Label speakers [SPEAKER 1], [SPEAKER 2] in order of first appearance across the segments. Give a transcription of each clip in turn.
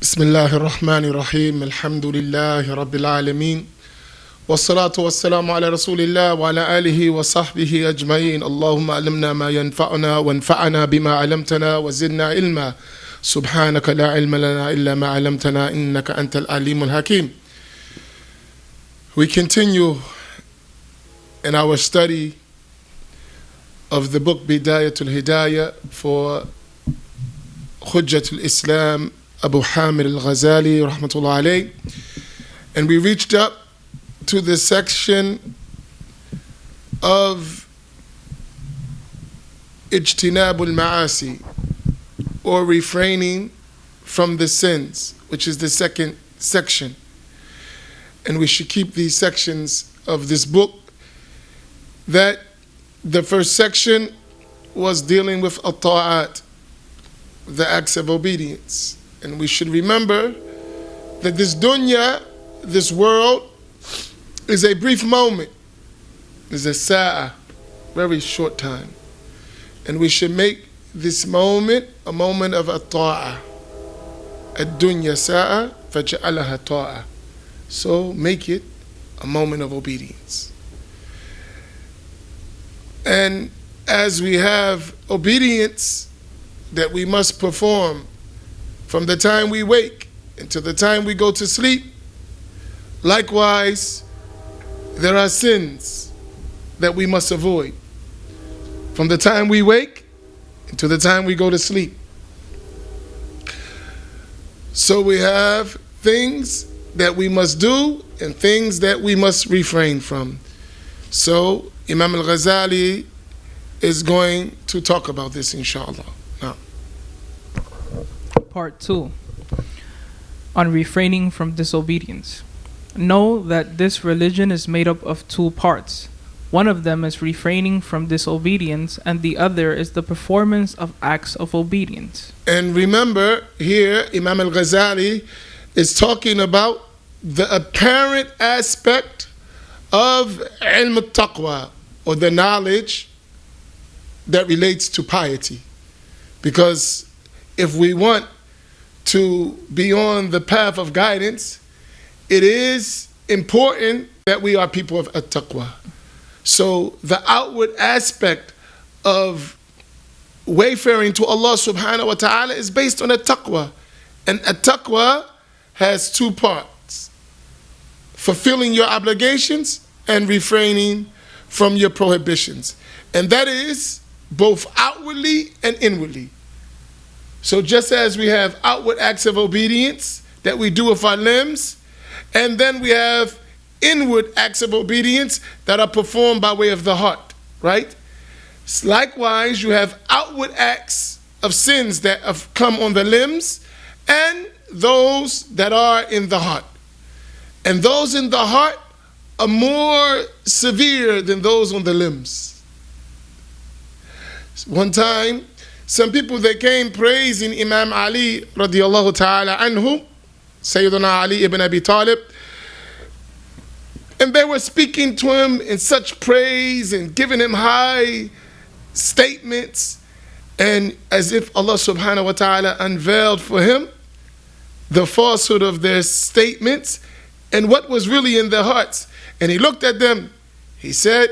[SPEAKER 1] بسم الله الرحمن الرحيم الحمد لله رب العالمين والصلاة والسلام على رسول الله وعلى آله وصحبه أجمعين اللهم علمنا ما ينفعنا وانفعنا بما علمتنا وزدنا علما سبحانك لا علم لنا إلا ما علمتنا إنك أنت العليم الحكيم. We continue in our study of the book Bidayatul Hidayah for Hujjatul Islam Abu Hamid Al-Ghazali rahmatullah alayh, and we reached up to the section of Ijtinabul Ma'asi, or refraining from the sins, which is the second section. And we should keep these sections of this book. That the first section was dealing with at-ta'at, the acts of obedience. And we should remember that this dunya, this world, is a brief moment. It's a sa'ah, very short time. And we should make this moment a moment of at-ta'ah. Ad-dunya sa'ah, faj'alaha ta'ah. So make it a moment of obedience. And as we have obedience that we must perform from the time we wake until the time we go to sleep, likewise, there are sins that we must avoid from the time we wake until the time we go to sleep. So we have things that we must do and things that we must refrain from. So Imam Al-Ghazali is going to talk about this, inshallah. Now,
[SPEAKER 2] Part 2, on refraining from disobedience. Know that this religion is made up of two parts. One of them is refraining from disobedience, and the other is the performance of acts of obedience.
[SPEAKER 1] And remember, here Imam Al-Ghazali is talking about the apparent aspect of ilm al-taqwa, or the knowledge that relates to piety. Because if we want to be on the path of guidance, it is important that we are people of at-taqwa. So the outward aspect of wayfaring to Allah subhanahu wa ta'ala is based on at-taqwa. And at-taqwa has two parts: fulfilling your obligations and refraining from your prohibitions. And that is both outwardly and inwardly. So just as we have outward acts of obedience that we do with our limbs, and then we have inward acts of obedience that are performed by way of the heart, right? Likewise, you have outward acts of sins that have come on the limbs and those that are in the heart. And those in the heart are more severe than those on the limbs. One time, some people, they came praising Imam Ali radiallahu ta'ala anhu, Sayyidina Ali ibn Abi Talib, and they were speaking to him in such praise and giving him high statements, and as if Allah subhanahu wa ta'ala unveiled for him the falsehood of their statements and what was really in their hearts. And he looked at them, he said,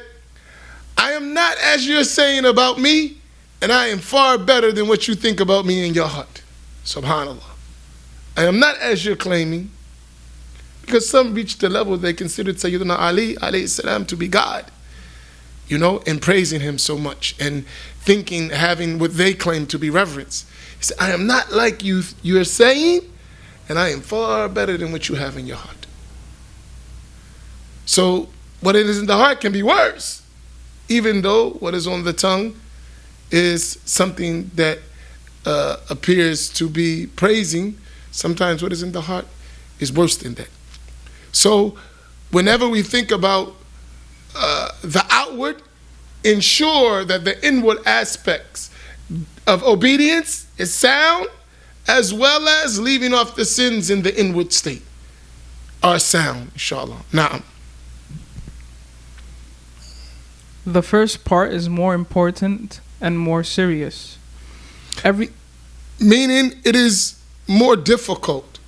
[SPEAKER 1] I am not as you're saying about me, and I am far better than what you think about me in your heart. Subhanallah. I am not as you're claiming. Because some reached the level they considered Sayyidina Ali alayhi salam to be God, and praising him so much and thinking, having what they claim to be reverence. He said, I am not like you're saying, and I am far better than what you have in your heart. So what it is in the heart can be worse, even though what is on the tongue is something that appears to be praising. Sometimes what is in the heart is worse than that. So whenever we think about the outward, ensure that the inward aspects of obedience is sound, as well as leaving off the sins in the inward state are sound, inshallah. Now,
[SPEAKER 2] The first part is more important and more serious.
[SPEAKER 1] Meaning it is more difficult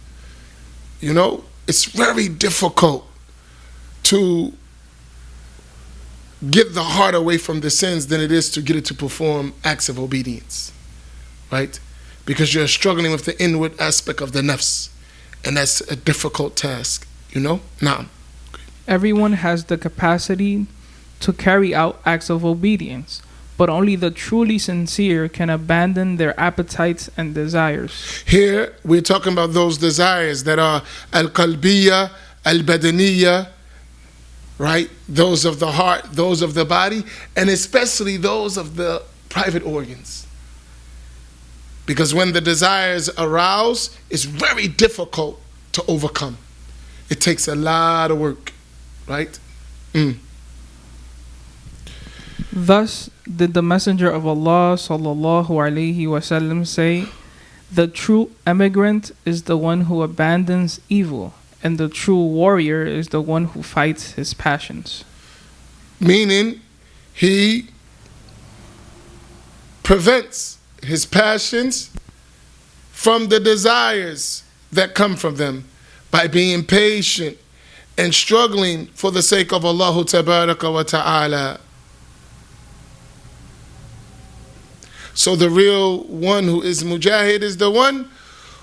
[SPEAKER 1] it's very difficult to get the heart away from the sins than it is to get it to perform acts of obedience, right? Because you're struggling with the inward aspect of the nafs, and that's a difficult task, Naam.
[SPEAKER 2] Everyone has the capacity to carry out acts of obedience, but only the truly sincere can abandon their appetites and desires.
[SPEAKER 1] Here, we're talking about those desires that are al-qalbiyya, al-badaniyya, right? Those of the heart, those of the body, and especially those of the private organs. Because when the desires arouse, it's very difficult to overcome. It takes a lot of work, right?
[SPEAKER 2] Thus did the Messenger of Allah sallallahu alaihi wasallam say, "The true emigrant is the one who abandons evil, and the true warrior is the one who fights his passions."
[SPEAKER 1] Meaning, he prevents his passions from the desires that come from them by being patient and struggling for the sake of Allah tabaraka wa ta'ala. So the real one who is mujahid is the one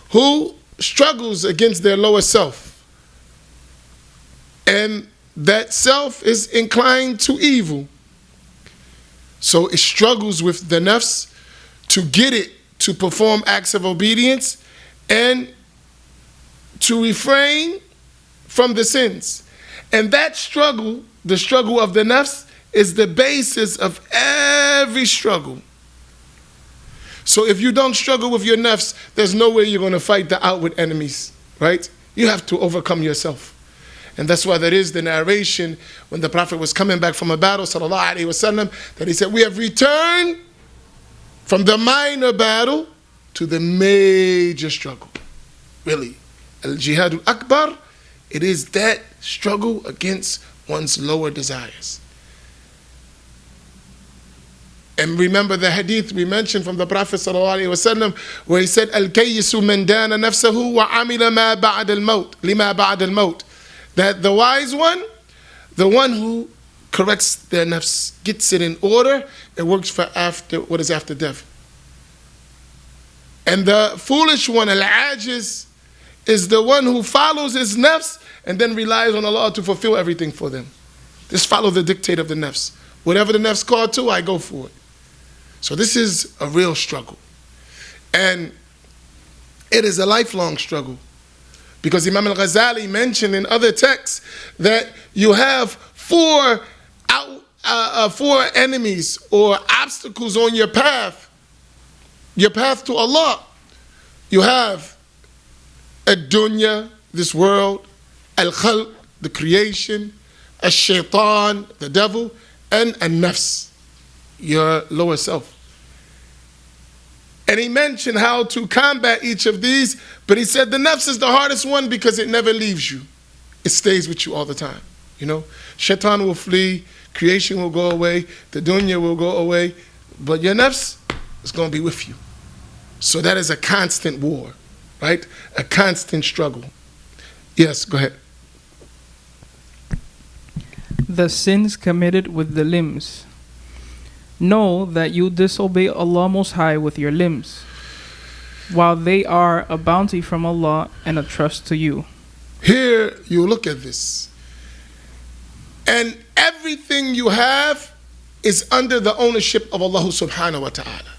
[SPEAKER 1] who struggles against their lower self. And that self is inclined to evil. So it struggles with the nafs to get it to perform acts of obedience and to refrain from the sins. And that struggle, the struggle of the nafs, is the basis of every struggle. So if you don't struggle with your nafs, there's no way you're going to fight the outward enemies, right? You have to overcome yourself. And that's why there is the narration when the Prophet was coming back from a battle, sallallahu alaihi wasallam, that he said, we have returned from the minor battle to the major struggle. Really. Al-Jihad al-Akbar, it is that struggle against one's lower desires. And remember the hadith we mentioned from the Prophet ﷺ, where he said, Al-Kayyisu man dana nafsahu wa amila ma ba'd al-maut, lima ba'd al-maut. That the wise one, the one who corrects their nafs, gets it in order, and works for after what is after death. And the foolish one, al-ajiz, is the one who follows his nafs and then relies on Allah to fulfill everything for them. Just follow the dictate of the nafs. Whatever the nafs call to, I go for it. So this is a real struggle. And it is a lifelong struggle. Because Imam Al-Ghazali mentioned in other texts that you have four enemies or obstacles on your path to Allah. You have ad-dunya, this world, al-khalq, the creation, al-shaitan, the devil, and al-nafs, your lower self. And he mentioned how to combat each of these, but he said the nafs is the hardest one because it never leaves you. It stays with you all the time. Shaitan will flee, creation will go away, the dunya will go away, but your nafs is going to be with you. So that is a constant war, right? A constant struggle. Yes, go ahead.
[SPEAKER 2] The sins committed with the limbs. Know that you disobey Allah Most High with your limbs, while they are a bounty from Allah and a trust to you.
[SPEAKER 1] Here you look at this. And everything you have is under the ownership of Allah subhanahu wa ta'ala.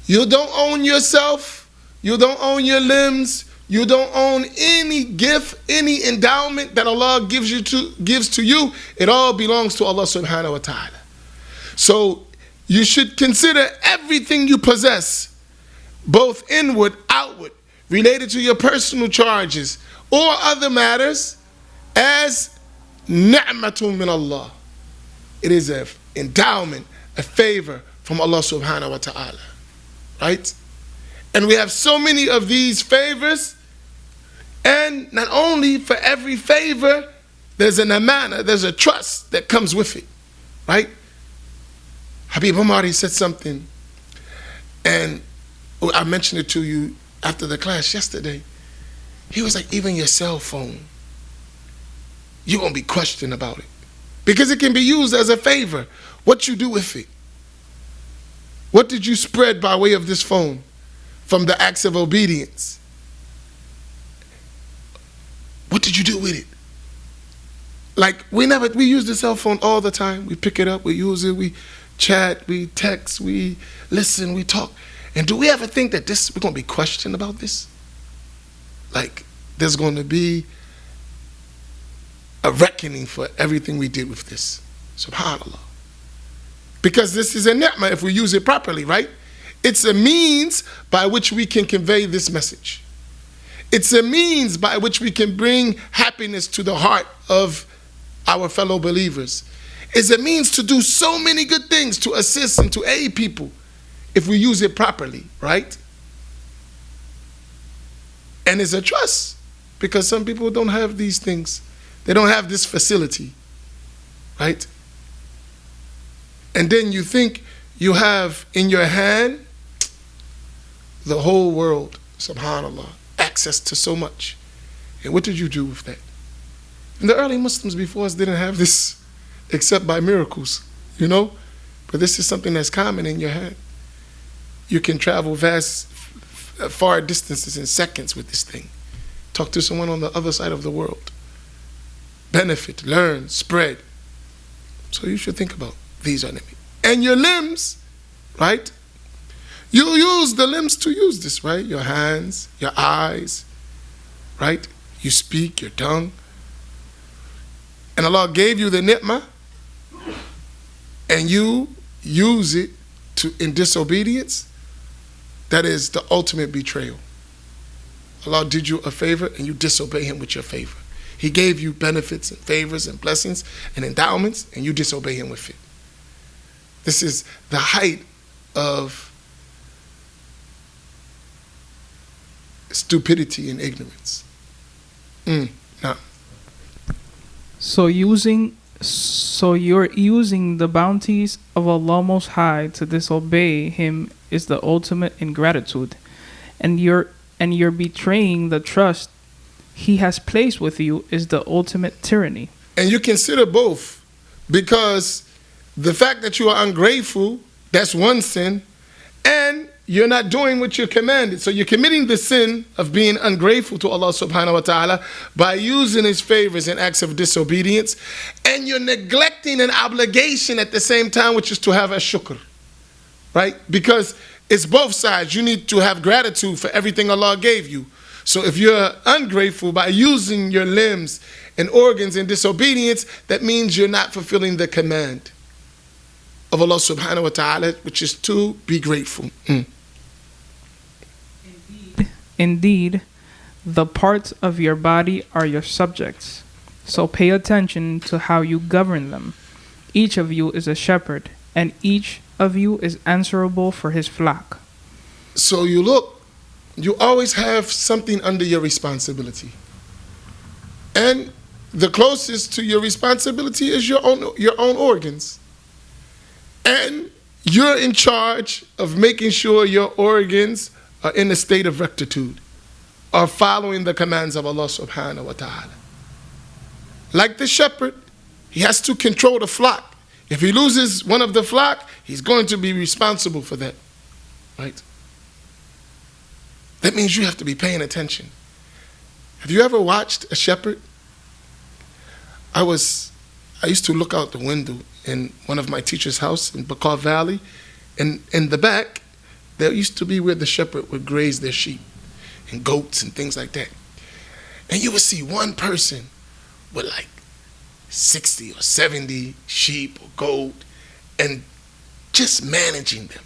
[SPEAKER 1] You don't own yourself, you don't own your limbs, you don't own any gift, any endowment that Allah gives to you. It all belongs to Allah subhanahu wa ta'ala. So you should consider everything you possess, both inward, outward, related to your personal charges or other matters, as ni'matun min Allah. It is an endowment, a favor from Allah subhanahu wa ta'ala. Right? And we have so many of these favors, and not only for every favor, there's an amana, there's a trust that comes with it. Right? Habib Omar, he said something, and I mentioned it to you after the class yesterday. He was like, even your cell phone, you're going to be questioned about it. Because it can be used as a favor. What you do with it? What did you spread by way of this phone from the acts of obedience? What did you do with it? Like, we use the cell phone all the time. We pick it up, we use it, we chat, we text, we listen, we talk. And do we ever think that we're going to be questioned about this? Like, there's going to be a reckoning for everything we did with this. SubhanAllah. Because this is a ni'mah if we use it properly, right? It's a means by which we can convey this message. It's a means by which we can bring happiness to the heart of our fellow believers. It's a means to do so many good things, to assist and to aid people if we use it properly, right? And it's a trust, because some people don't have these things. They don't have this facility, right? And then you think you have in your hand the whole world, subhanAllah, access to so much. And what did you do with that? And the early Muslims before us didn't have this except by miracles, you know? But this is something that's common in your hand. You can travel far distances in seconds with this thing. Talk to someone on the other side of the world. Benefit, learn, spread. So you should think about these enemies. And your limbs, right? You use the limbs to use this, right? Your hands, your eyes, right? You speak, your tongue. And Allah gave you the ni'mah, and you use it in disobedience. That is the ultimate betrayal. Allah did you a favor and you disobey Him with your favor. He gave you benefits and favors and blessings and endowments, and you disobey Him with it. This is the height of stupidity and ignorance. Nah.
[SPEAKER 2] So you're using the bounties of Allah Most High to disobey Him is the ultimate ingratitude, and you're betraying the trust He has placed with you is the ultimate tyranny.
[SPEAKER 1] And you consider both, because the fact that you are ungrateful, that's one sin, and you're not doing what you're commanded. So you're committing the sin of being ungrateful to Allah subhanahu wa ta'ala by using His favors in acts of disobedience, and you're neglecting an obligation at the same time, which is to have a shukr, right? Because it's both sides. You need to have gratitude for everything Allah gave you. So if you're ungrateful by using your limbs and organs in disobedience, that means you're not fulfilling the command of Allah subhanahu wa ta'ala, which is to be grateful.
[SPEAKER 2] Indeed, the parts of your body are your subjects. So pay attention to how you govern them. Each of you is a shepherd, and each of you is answerable for his flock.
[SPEAKER 1] So you look, you always have something under your responsibility. And the closest to your responsibility is your own organs. And you're in charge of making sure your organs are in a state of rectitude, are following the commands of Allah subhanahu wa ta'ala. Like the shepherd, he has to control the flock. If he loses one of the flock, he's going to be responsible for that, right? That means you have to be paying attention. Have you ever watched a shepherd? I used to look out the window in one of my teacher's house in Baqar Valley, and in the back, there used to be where the shepherd would graze their sheep and goats and things like that. And you would see one person with like 60 or 70 sheep or goat and just managing them.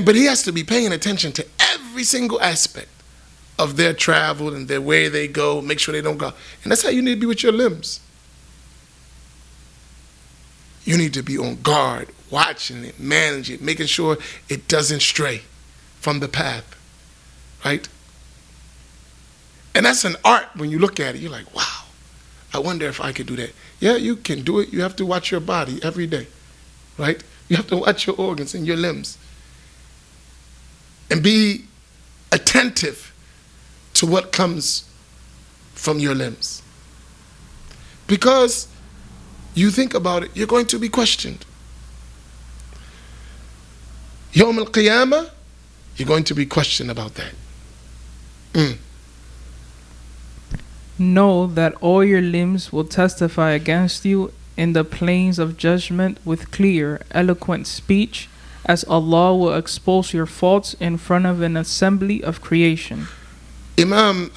[SPEAKER 1] But he has to be paying attention to every single aspect of their travel and their where they go, make sure they don't go. And that's how you need to be with your limbs. You need to be on guard, watching it, managing it, making sure it doesn't stray from the path, right? And that's an art when you look at it. You're like, wow, I wonder if I could do that. Yeah, you can do it. You have to watch your body every day, right? You have to watch your organs and your limbs. And be attentive to to what comes from your limbs. Because you think about it, you're going to be questioned. Yawm al-Qiyamah, you're going to be questioned about that.
[SPEAKER 2] Know that all your limbs will testify against you in the plains of judgment with clear, eloquent speech, as Allah will expose your faults in front of an assembly of creation.
[SPEAKER 1] Sayyiduna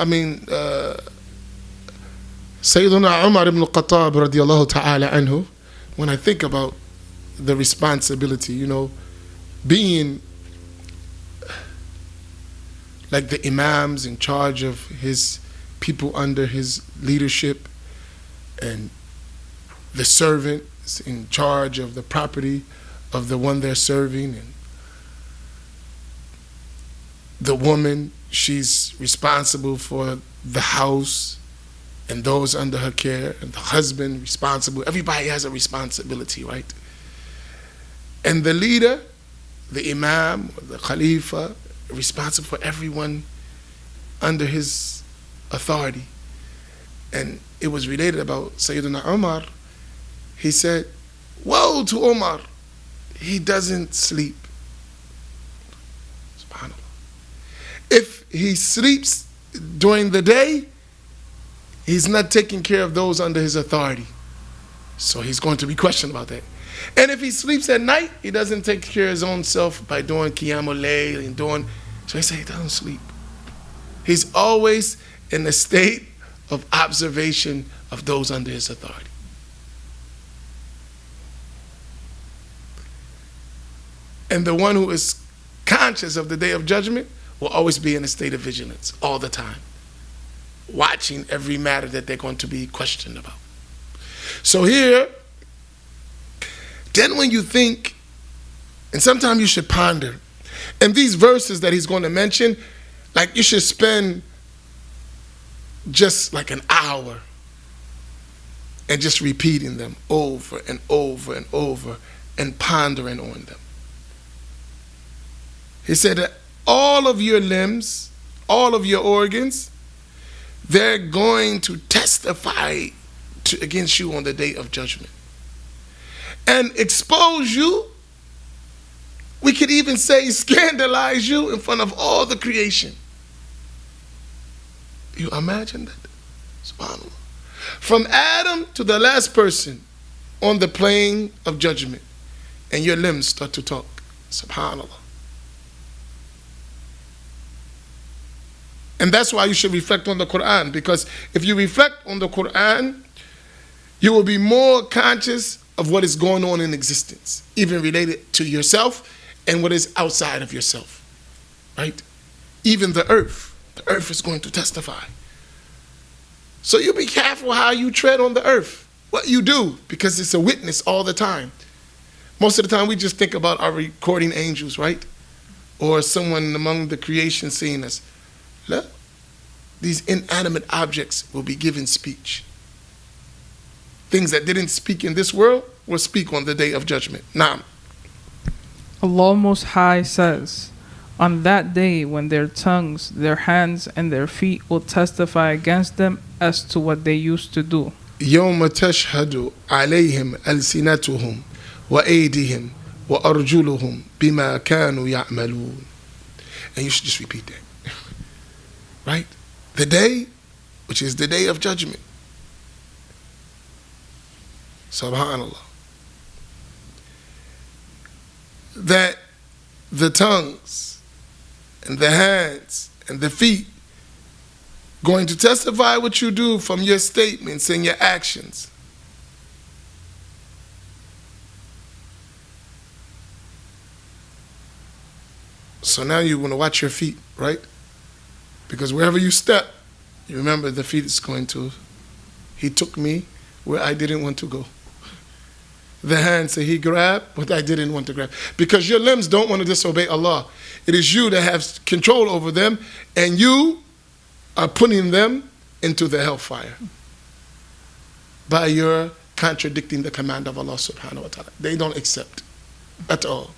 [SPEAKER 1] Umar ibn al-Khattab radiallahu ta'ala anhu, when I think about the responsibility, being like the imams in charge of his people under his leadership, and the servant is in charge of the property of the one they're serving, and the woman, she's responsible for the house and those under her care, and the husband responsible. Everybody has a responsibility, right? And the leader, the imam, or the khalifa, responsible for everyone under his authority. And it was related about Sayyidina Umar. He said, woe to Umar, he doesn't sleep. SubhanAllah. If he sleeps during the day, he's not taking care of those under his authority. So he's going to be questioned about that. And if he sleeps at night, he doesn't take care of his own self by doing Qiyamul Layl and doing, so he said he doesn't sleep. He's always in a state of observation of those under his authority. And the one who is conscious of the Day of Judgment will always be in a state of vigilance all the time, watching every matter that they're going to be questioned about. So here, then when you think, and sometimes you should ponder, and these verses that he's going to mention, like you should spend just like an hour and just repeating them over and over and over and pondering on them. He said that all of your limbs, all of your organs, they're going to testify against you on the Day of Judgment and expose you. We could even say scandalize you in front of all the creation. You imagine that? SubhanAllah. From Adam to the last person on the plane of judgment, and your limbs start to talk. SubhanAllah. And that's why you should reflect on the Quran, because if you reflect on the Quran, you will be more conscious of what is going on in existence, even related to yourself and what is outside of yourself, right? Even the earth is going to testify. So you be careful how you tread on the earth, what you do, because it's a witness all the time. Most of the time we just think about our recording angels, right? Or someone among the creation seeing us. Look, these inanimate objects will be given speech. Things that didn't speak in this world will speak on the Day of Judgment. Now,
[SPEAKER 2] Allah Most High says, on that day when their tongues, their hands, and their feet will testify against them as to what they used to do.
[SPEAKER 1] يوم تشهد عليهم ألسنتهم وأيديهم وأرجلهم بما كانوا يعملون. And you should just repeat that. Right? The day, which is the Day of Judgment. SubhanAllah. That the tongues and the hands and the feet going to testify what you do from your statements and your actions. So now you want to watch your feet, right? Because wherever you step, you remember the feet is going to, he took me where I didn't want to go. The hand say he grabbed what I didn't want to grab. Because your limbs don't want to disobey Allah. It is you that have control over them, and you are putting them into the hellfire by your contradicting the command of Allah subhanahu wa ta'ala. They don't accept at all.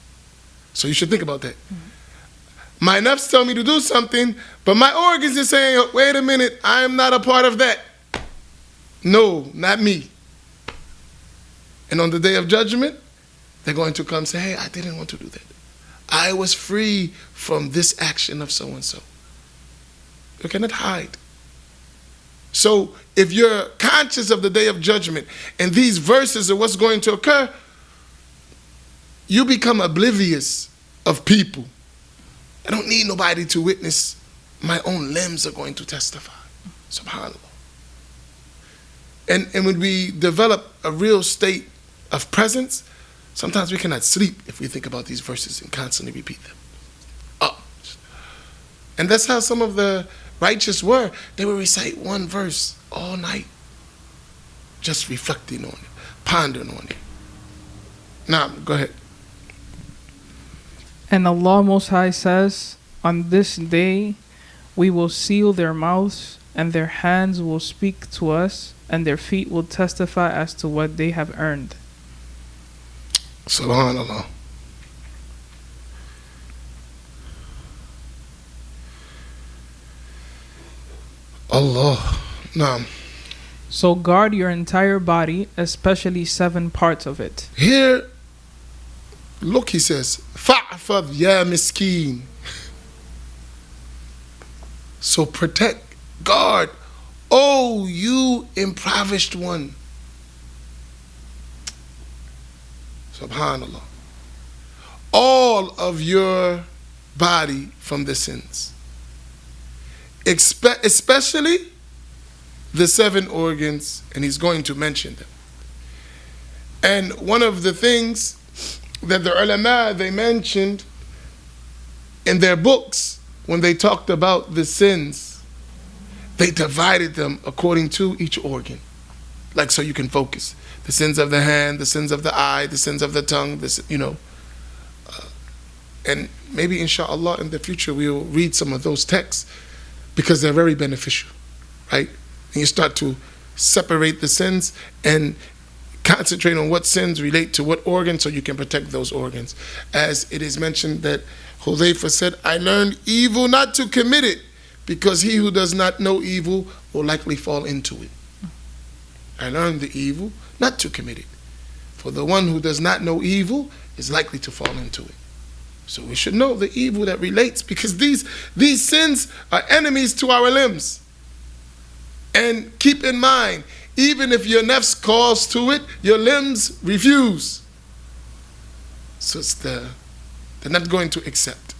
[SPEAKER 1] So you should think about that. My nafs tell me to do something, but my organs are saying, wait a minute, I am not a part of that. No, not me. And on the day of judgment, they're going to come say, hey, I didn't want to do that. I was free from this action of so-and-so. You cannot hide. So if you're conscious of the day of judgment and these verses are what's going to occur, you become oblivious of people. I don't need nobody to witness. My own limbs are going to testify. SubhanAllah. And when we develop a real state of presence, sometimes we cannot sleep if we think about these verses and constantly repeat them. Oh. And that's how some of the righteous were. They would recite one verse all night, just reflecting on it, pondering on it. Now, go ahead.
[SPEAKER 2] And Allah Most High says, on this day we will seal their mouths, and their hands will speak to us, and their feet will testify as to what they have earned.
[SPEAKER 1] SubhanAllah. Allah. Naam.
[SPEAKER 2] So guard your entire body, especially 7 parts of it.
[SPEAKER 1] Here, look, he says, Fa'fad ya miskeen. So protect, guard, oh you impoverished one. SubhanAllah. All of your body from the sins. Especially the 7 organs, and he's going to mention them. And one of the things that the ulama, they mentioned in their books when they talked about the sins, they divided them according to each organ. Like so you can focus. The sins of the hand, the sins of the eye, the sins of the tongue, and maybe inshallah in the future we'll read some of those texts because they're very beneficial, right? And you start to separate the sins and concentrate on what sins relate to what organ so you can protect those organs. As it is mentioned that Hudhayfa said, I learned evil not to commit it because he who does not know evil will likely fall into it. I learned the evil not to commit it. For the one who does not know evil is likely to fall into it. So we should know the evil that relates because these sins are enemies to our limbs. And keep in mind, even if your nafs calls to it, your limbs refuse. So they're not going to accept.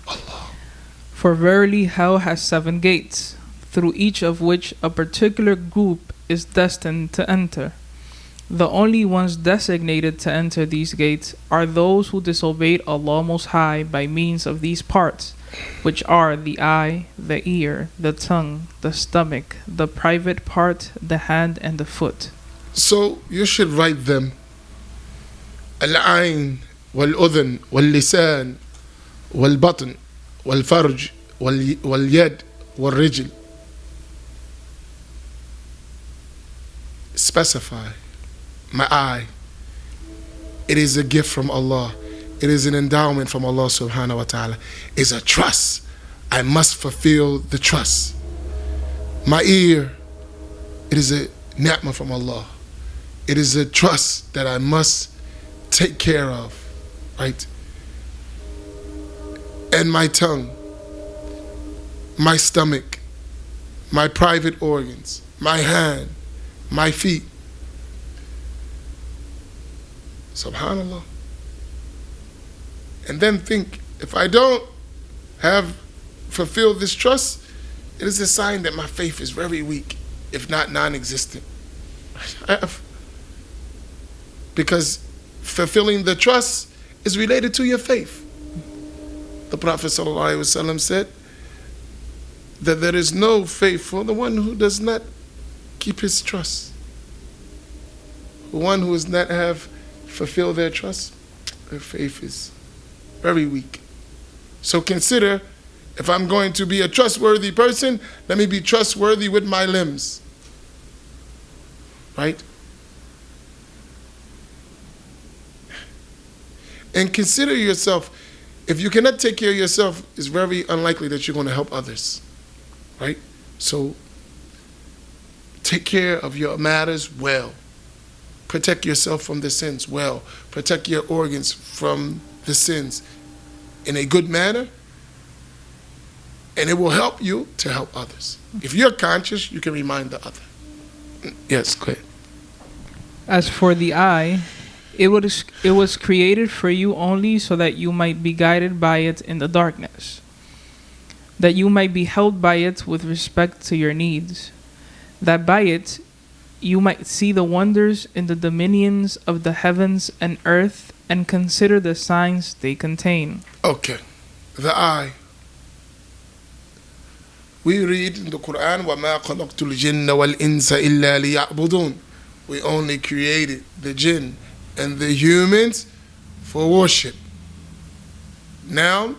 [SPEAKER 1] Allah.
[SPEAKER 2] For verily hell has 7 gates, through each of which a particular group is destined to enter. The only ones designated to enter these gates are those who disobeyed Allah Most High by means of these parts, which are the eye, the ear, the tongue, the stomach, the private part, the hand, and the foot.
[SPEAKER 1] So you should write them. Al-ayn, wal-udhun, wal-lisan, wal-batn, wal-farj, wal-yad, wal-rijl. Specify. My eye. It is a gift from Allah. It is an endowment from Allah subhanahu wa ta'ala. It's a trust. I must fulfill the trust. My ear. It is a ni'mah from Allah. It is a trust that I must take care of. Right? And my tongue. My stomach. My private organs. My hand. My feet. SubhanAllah. And then think, if I don't have fulfilled this trust, it is a sign that my faith is very weak, if not non-existent. Because fulfilling the trust is related to your faith. The Prophet ﷺ said that there is no faith for the one who does not keep his trust. The one who does not have fulfilled their trust, their faith is very weak. So consider, if I'm going to be a trustworthy person, let me be trustworthy with my limbs. Right? And consider yourself, if you cannot take care of yourself, it's very unlikely that you're going to help others, right? So take care of your matters well. Protect yourself from the sins well. Protect your organs from the sins in a good manner, and it will help you to help others. If you're conscious, you can remind the other. Yes, go ahead.
[SPEAKER 2] As for the eye, it was created for you only so that you might be guided by it in the darkness, that you might be held by it with respect to your needs, that by it you might see the wonders in the dominions of the heavens and earth and consider the signs they contain.
[SPEAKER 1] Okay, the eye. We read in the Quran, وَمَا خَلَقْتُ الْجِنَّ وَالْإِنسَ إِلَّا لِيَعْبُدُونَ. We only created the jinn and the humans for worship. Now,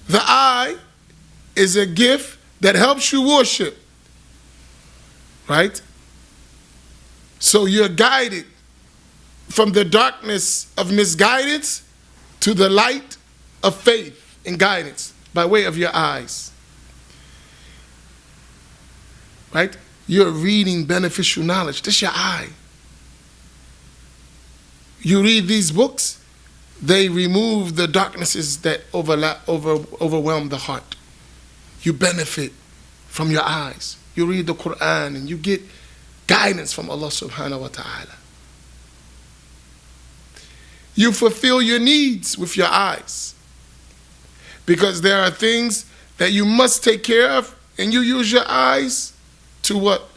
[SPEAKER 1] the eye is a gift that helps you worship, right? So you're guided from the darkness of misguidance to the light of faith and guidance by way of your eyes, right? You're reading beneficial knowledge. This is your eye. You read these books, they remove the darknesses that overwhelm the heart. You benefit from your eyes. You read the Quran and you get guidance from Allah subhanahu wa ta'ala. You fulfill your needs with your eyes, because there are things that you must take care of, and you use your eyes to what?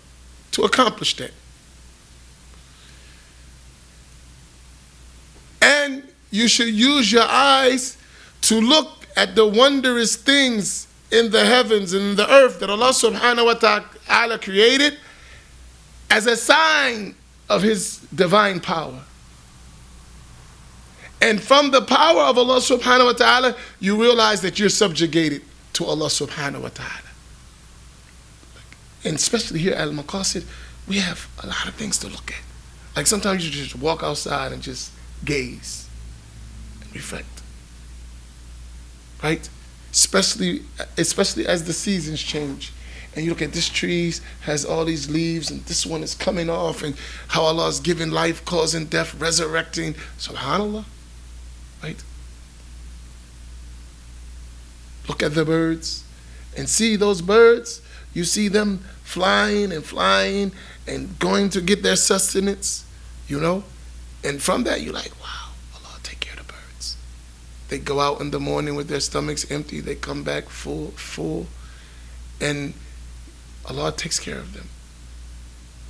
[SPEAKER 1] To accomplish that. And you should use your eyes to look at the wondrous things in the heavens and in the earth that Allah subhanahu wa ta'ala created as a sign of His divine power. And from the power of Allah subhanahu wa ta'ala, you realize that you're subjugated to Allah subhanahu wa ta'ala. And especially here at Al-Maqasid, we have a lot of things to look at. Like sometimes you just walk outside and just gaze and reflect, right? Especially as the seasons change, and you look at this tree has all these leaves, and this one is coming off, and how Allah is giving life, causing death, resurrecting. SubhanAllah, right? Look at the birds and see those birds. You see them flying and going to get their sustenance, you know? And from that, you're like, wow, Allah take care of the birds. They go out in the morning with their stomachs empty. They come back full. And Allah takes care of them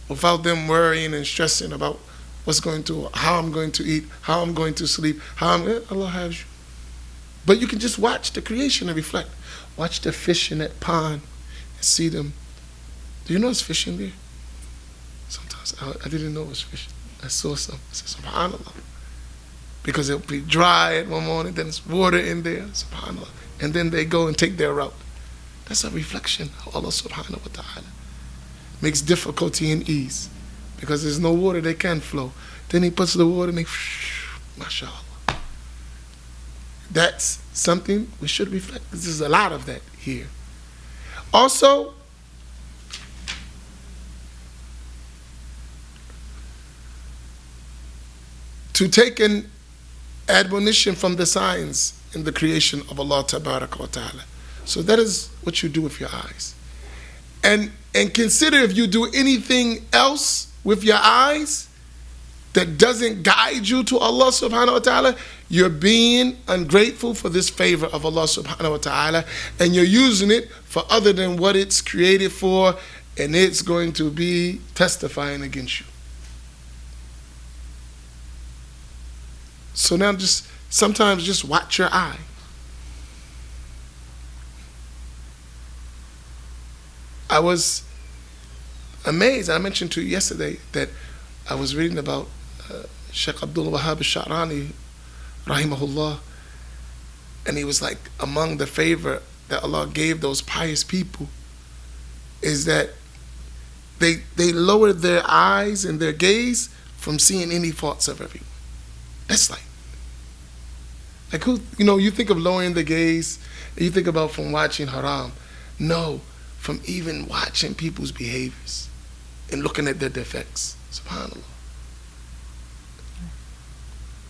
[SPEAKER 1] without them worrying and stressing about how I'm going to eat, how I'm going to sleep, Allah has you. But you can just watch the creation and reflect. Watch the fish in that pond and see them. Do you know there's fish in there? Sometimes I didn't know it was fish. I saw some. I said, SubhanAllah. Because it'll be dry at one morning, then there's water in there, SubhanAllah. And then they go and take their route. That's a reflection of Allah subhanahu wa ta'ala. Makes difficulty and ease. Because there's no water, they can't flow. Then He puts the water and they, mashallah. That's something we should reflect. There's a lot of that here. Also, to take an admonition from the signs in the creation of Allah tabaraka wa ta'ala. So that is what you do with your eyes. And consider if you do anything else with your eyes that doesn't guide you to Allah subhanahu wa ta'ala, you're being ungrateful for this favor of Allah subhanahu wa ta'ala, and you're using it for other than what it's created for, and it's going to be testifying against you. So now sometimes just watch your eye. I was amazed. I mentioned to you yesterday that I was reading about Shaykh Abdul Wahhab al-Sha'rani, rahimahullah, and he was like, among the favor that Allah gave those pious people is that they lowered their eyes and their gaze from seeing any faults of everyone. That's like, Like who, you think of lowering the gaze, you think about from watching haram. No, from even watching people's behaviors and looking at their defects. SubhanAllah.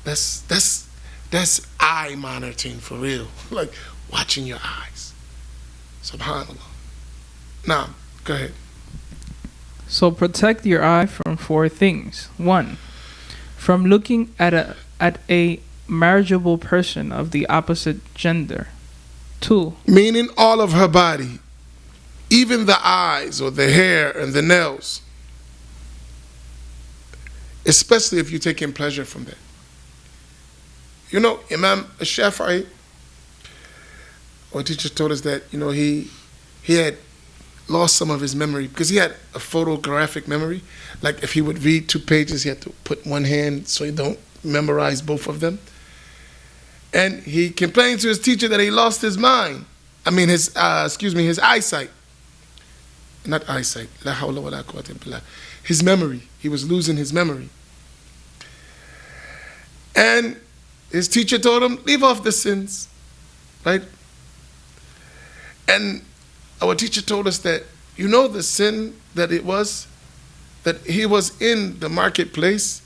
[SPEAKER 1] That's eye monitoring for real. Like watching your eyes. SubhanAllah. Now, go ahead.
[SPEAKER 2] So protect your eye from 4 things. 1. From looking at a marriageable person of the opposite gender. 2.
[SPEAKER 1] Meaning all of her body, even the eyes or the hair and the nails, especially if you're taking pleasure from that. Imam Al-Shafi'i, our teacher told us that he had lost some of his memory because he had a photographic memory. Like if he would read 2 pages, he had to put one hand so he don't memorize both of them. And he complained to his teacher that he lost his mind. I mean his eyesight. Not eyesight. La hawla wa la quwwata billah. His memory. He was losing his memory. And his teacher told him, leave off the sins. Right? And our teacher told us that, the sin that it was, that he was in the marketplace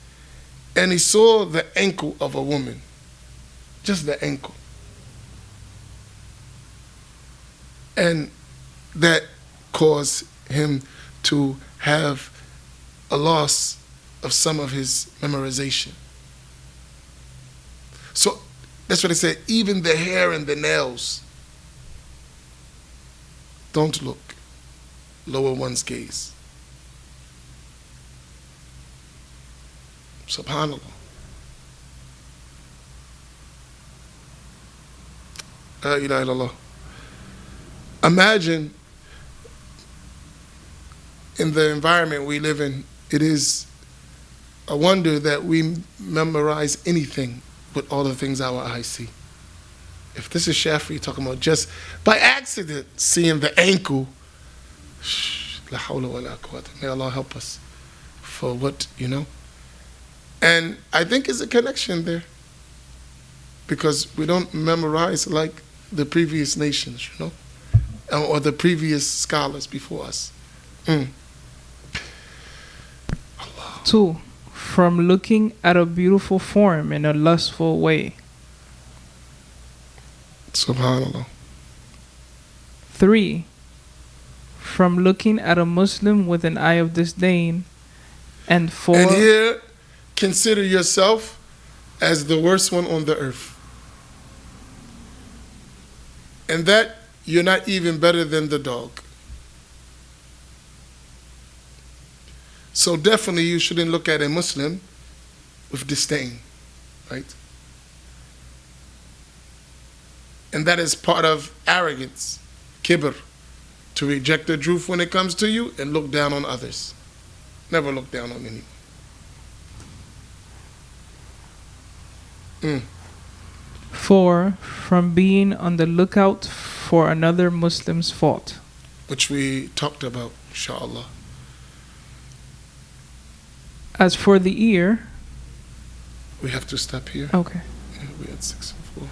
[SPEAKER 1] and he saw the ankle of a woman. Just the ankle. And that caused him to have a loss of some of his memorization. So that's what I said, even the hair and the nails. Don't look. Lower one's gaze. SubhanAllah. La ilaha illallah. Imagine in the environment we live in, it is a wonder that we memorize anything with all the things our eyes see. If this is Shafi'i talking about just by accident seeing the ankle, la hawla wa la quwwata. May Allah help us for what. And I think there's a connection there because we don't memorize like the previous nations, or the previous scholars before us.
[SPEAKER 2] 2. From looking at a beautiful form in a lustful way.
[SPEAKER 1] SubhanAllah.
[SPEAKER 2] 3. From looking at a Muslim with an eye of disdain. And 4.
[SPEAKER 1] And here, consider yourself as the worst one on the earth. And that you're not even better than the dog. So definitely you shouldn't look at a Muslim with disdain, right? And that is part of arrogance, kibr, to reject the truth when it comes to you and look down on others. Never look down on anyone.
[SPEAKER 2] 4. From being on the lookout for another Muslim's fault.
[SPEAKER 1] Which we talked about, inshallah.
[SPEAKER 2] As for the ear...
[SPEAKER 1] We have to stop here.
[SPEAKER 2] Okay.
[SPEAKER 1] We're at 6:04.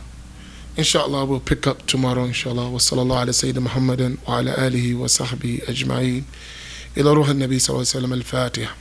[SPEAKER 1] Inshallah, we'll pick up tomorrow, inshallah. Wa sallallahu ala Sayyidina Muhammadin wa ala alihi wa sahbihi ajma'in. Ila ruha al-Nabi sallallahu alayhi wa sallam al-Fatiha.